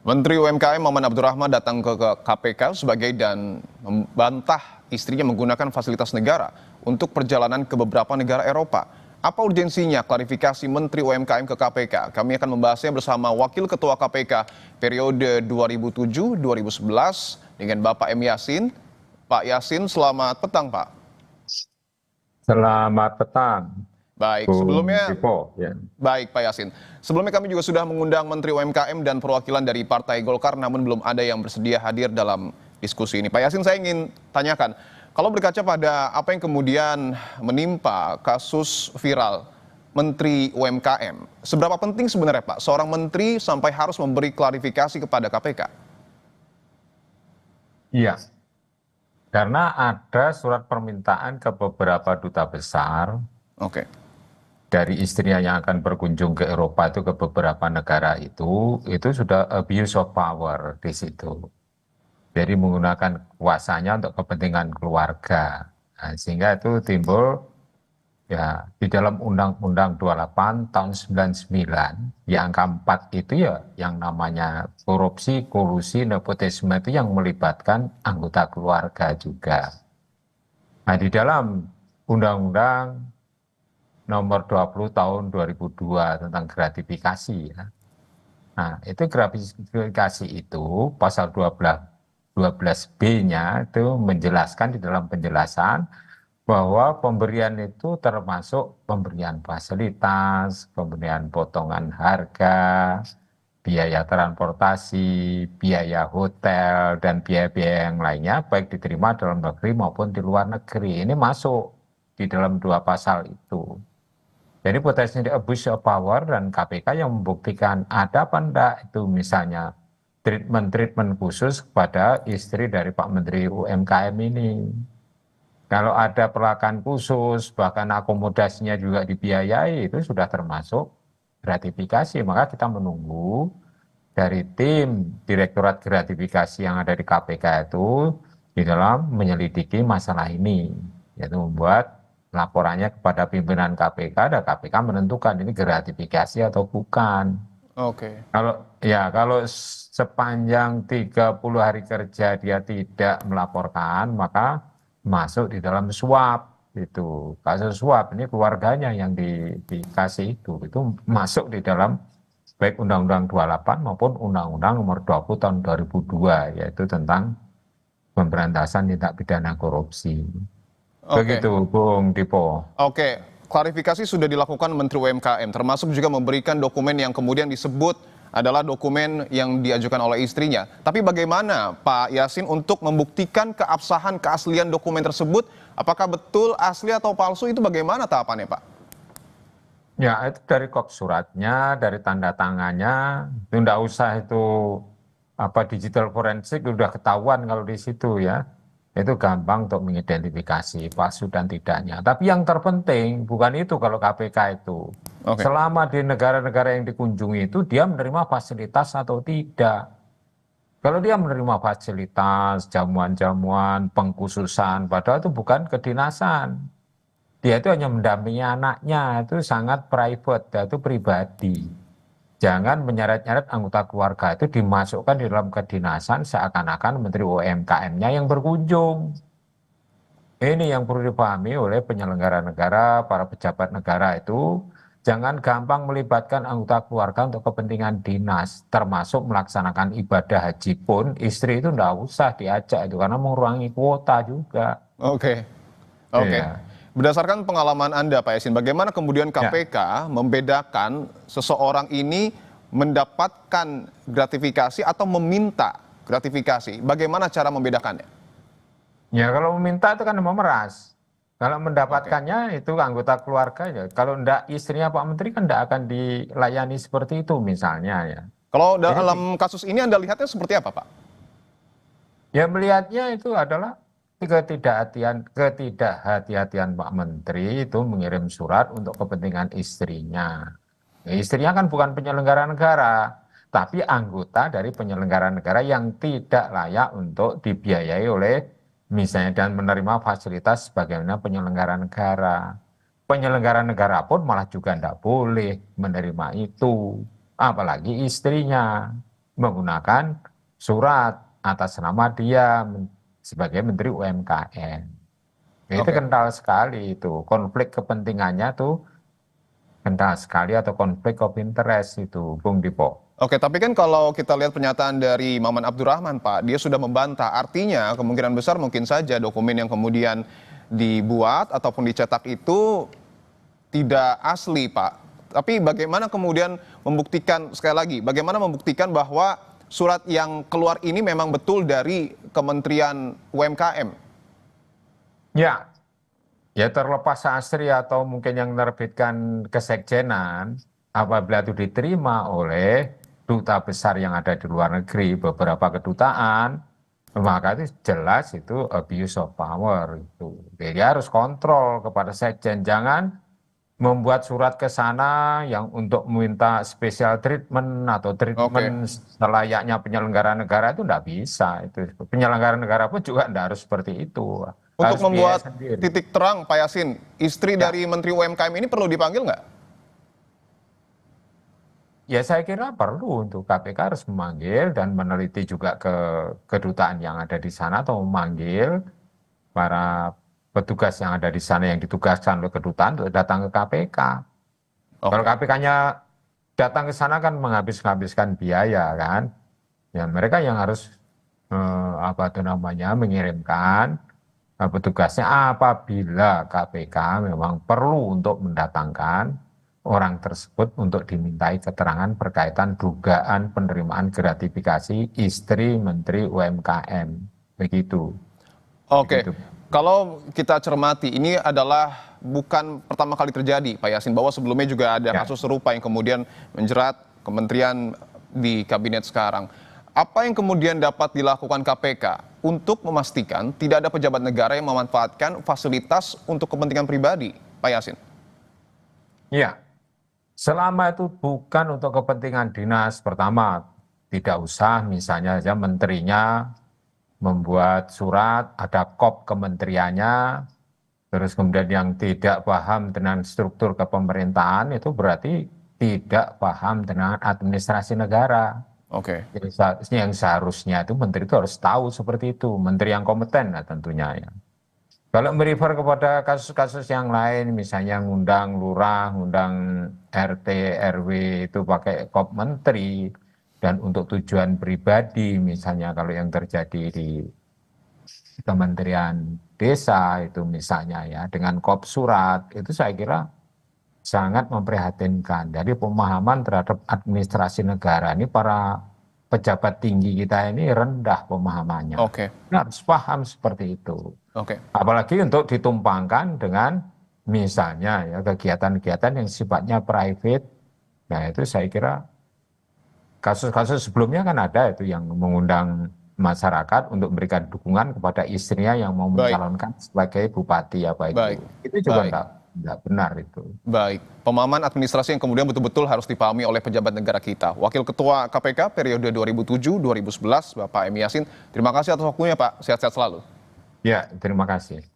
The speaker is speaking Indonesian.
Menteri UMKM Maman Abdurrahman datang ke KPK dan membantah istrinya menggunakan fasilitas negara untuk perjalanan ke beberapa negara Eropa. Apa urgensinya klarifikasi Menteri UMKM ke KPK? Kami akan membahasnya bersama Wakil Ketua KPK periode 2007-2011 dengan Bapak M. Yasin. Pak Yasin, selamat petang, Pak. Selamat petang, Baik, Bung sebelumnya Dipo. Ya. Baik, Pak Yasin. Sebelumnya kami juga sudah mengundang Menteri UMKM dan perwakilan dari Partai Golkar, namun belum ada yang bersedia hadir dalam diskusi ini. Pak Yasin, saya ingin tanyakan, kalau berkaca pada apa yang kemudian menimpa kasus viral Menteri UMKM, seberapa penting sebenarnya, Pak, seorang menteri sampai harus memberi klarifikasi kepada KPK? Iya, karena ada surat permintaan ke beberapa duta besar Oke. dari istrinya yang akan berkunjung ke Eropa itu ke beberapa negara itu sudah abuse of power di situ. Jadi menggunakan kuasanya untuk kepentingan keluarga. Nah, sehingga itu timbul ya di dalam Undang-Undang 28 tahun 99 yang angka 4 itu ya yang namanya korupsi, kolusi, nepotisme itu yang melibatkan anggota keluarga juga. Nah, di dalam Undang-Undang nomor 20 tahun 2002 tentang gratifikasi ya. Nah, itu gratifikasi itu pasal 12B-nya itu menjelaskan di dalam penjelasan bahwa pemberian itu termasuk pemberian fasilitas, pemberian potongan harga, biaya transportasi, biaya hotel, dan biaya-biaya yang lainnya, baik diterima dalam negeri maupun di luar negeri. Ini masuk di dalam dua pasal itu. Jadi potensi abuse of power dan KPK yang membuktikan ada apa enggak itu misalnya treatment khusus kepada istri dari Pak Menteri UMKM ini. Kalau ada perlakuan khusus, bahkan akomodasinya juga dibiayai, itu sudah termasuk gratifikasi. Maka kita menunggu dari tim Direktorat Gratifikasi yang ada di KPK itu di dalam menyelidiki masalah ini, yaitu membuat laporannya kepada pimpinan KPK dan KPK menentukan ini gratifikasi atau bukan. Oke. Kalau sepanjang 30 hari kerja dia tidak melaporkan, maka masuk di dalam suap itu. Kasus suap ini keluarganya yang dikasih itu masuk di dalam baik Undang-Undang 28 maupun Undang-Undang nomor 20 tahun 2002 yaitu tentang pemberantasan tindak pidana korupsi. Oke. Begitu, Bung Dipo. Oke, klarifikasi sudah dilakukan Menteri UMKM, termasuk juga memberikan dokumen yang kemudian disebut adalah dokumen yang diajukan oleh istrinya. Tapi bagaimana Pak Yasin untuk membuktikan keabsahan, keaslian dokumen tersebut? Apakah betul asli atau palsu, itu bagaimana tahapannya, Pak? Ya, itu dari kop suratnya, dari tanda tangannya, itu enggak usah itu digital forensik udah ketahuan kalau di situ ya. Itu gampang untuk mengidentifikasi palsu dan tidaknya. Tapi yang terpenting bukan itu kalau KPK itu. Oke. Selama di negara-negara yang dikunjungi itu dia menerima fasilitas atau tidak. Kalau dia menerima fasilitas, jamuan-jamuan, pengkhususan, padahal itu bukan kedinasan. Dia itu hanya mendampingi anaknya, itu sangat private, itu pribadi. Jangan menyeret-nyeret anggota keluarga itu dimasukkan di dalam kedinasan seakan-akan Menteri UMKM-nya yang berkunjung. Ini yang perlu dipahami oleh penyelenggara negara, para pejabat negara itu. Jangan gampang melibatkan anggota keluarga untuk kepentingan dinas, termasuk melaksanakan ibadah haji pun, istri itu enggak usah diajak itu, karena mengurangi kuota juga. Oke. Oke. Iya. Berdasarkan pengalaman Anda, Pak Yasin, bagaimana kemudian Ya. KPK membedakan seseorang ini mendapatkan gratifikasi atau meminta gratifikasi? Bagaimana cara membedakannya? Ya kalau meminta itu kan memeras. Kalau Oke. mendapatkannya itu anggota keluarga ya. Kalau enggak istrinya Pak Menteri kan enggak akan dilayani seperti itu misalnya ya. Kalau Jadi dalam kasus ini Anda lihatnya seperti apa, Pak? ya melihatnya itu adalah ketidakhati-hatian Pak Menteri itu mengirim surat untuk kepentingan istrinya. Ya, istrinya kan bukan penyelenggara negara, tapi anggota dari penyelenggara negara yang tidak layak untuk dibiayai oleh misalnya dan menerima fasilitas sebagaimana penyelenggara negara. Penyelenggara negara pun malah juga tidak boleh menerima itu, apalagi istrinya. menggunakan surat atas nama dia sebagai Menteri UMKM. Itu Oke. kental sekali itu, konflik kepentingannya tuh kental sekali atau konflik of interest itu, Bung Dipo. Oke, tapi kan kalau kita lihat pernyataan dari Maman Abdurrahman, Pak, dia sudah membantah. Artinya kemungkinan besar mungkin saja dokumen yang kemudian dibuat ataupun dicetak itu tidak asli, Pak. Tapi bagaimana kemudian membuktikan, sekali lagi, bagaimana membuktikan bahwa surat yang keluar ini memang betul dari Kementerian UMKM? Ya, ya terlepas asri atau mungkin yang menerbitkan kesekjenan, apabila itu diterima oleh duta besar yang ada di luar negeri, beberapa kedutaan, maka itu jelas itu abuse of power itu. Jadi harus kontrol kepada sekjen, jangan membuat surat ke sana yang untuk meminta special treatment atau Oke. treatment selayaknya penyelenggara negara itu tidak bisa. Itu penyelenggara negara pun juga tidak harus seperti itu. Untuk Harus biaya membuat sendiri. titik terang, Pak Yasin, istri Ya, dari Menteri UMKM ini perlu dipanggil nggak? ya saya kira perlu untuk KPK harus memanggil dan meneliti juga ke kedutaan yang ada di sana atau memanggil para petugas yang ada di sana yang ditugaskan oleh kedutaan untuk datang ke KPK. Kalau Oke. KPK-nya datang ke sana kan menghabiskan biaya kan. Ya mereka yang harus apa itu namanya mengirimkan petugasnya apabila KPK memang perlu untuk mendatangkan orang tersebut untuk dimintai keterangan berkaitan dugaan penerimaan gratifikasi istri Menteri UMKM. Begitu. Oke, Begitu. kalau kita cermati, ini adalah bukan pertama kali terjadi, Pak Yasin, bahwa sebelumnya juga ada Ya. kasus serupa yang kemudian menjerat kementerian di kabinet sekarang. Apa yang kemudian dapat dilakukan KPK untuk memastikan tidak ada pejabat negara yang memanfaatkan fasilitas untuk kepentingan pribadi, Pak Yasin? Iya. Selama itu bukan untuk kepentingan dinas, pertama tidak usah misalnya saja menterinya membuat surat, ada kop kementeriannya, terus kemudian yang tidak paham dengan struktur kepemerintahan itu berarti tidak paham dengan administrasi negara. Oke, Yang seharusnya itu menteri itu harus tahu seperti itu, menteri yang kompeten lah tentunya ya. Kalau merefer kepada kasus-kasus yang lain, misalnya ngundang lurah, ngundang RT, RW itu pakai kop menteri, dan untuk tujuan pribadi, misalnya kalau yang terjadi di Kementerian Desa itu misalnya ya, dengan kop surat, itu saya kira sangat memprihatinkan. Jadi pemahaman terhadap administrasi negara ini para pejabat tinggi kita ini rendah pemahamannya. oke, Nah, harus paham seperti itu. oke. Apalagi untuk ditumpangkan dengan misalnya ya kegiatan-kegiatan yang sifatnya private. Nah itu saya kira kasus-kasus sebelumnya kan ada itu yang mengundang masyarakat untuk memberikan dukungan kepada istrinya yang mau Baik, mencalonkan sebagai bupati apa itu. baik, Itu juga baik. enggak benar itu. Baik, pemahaman administrasi yang kemudian betul-betul harus dipahami oleh pejabat negara kita. Wakil Ketua KPK periode 2007-2011, Bapak M. Yasin. Terima kasih atas waktunya, Pak. Sehat-sehat selalu. Ya, terima kasih.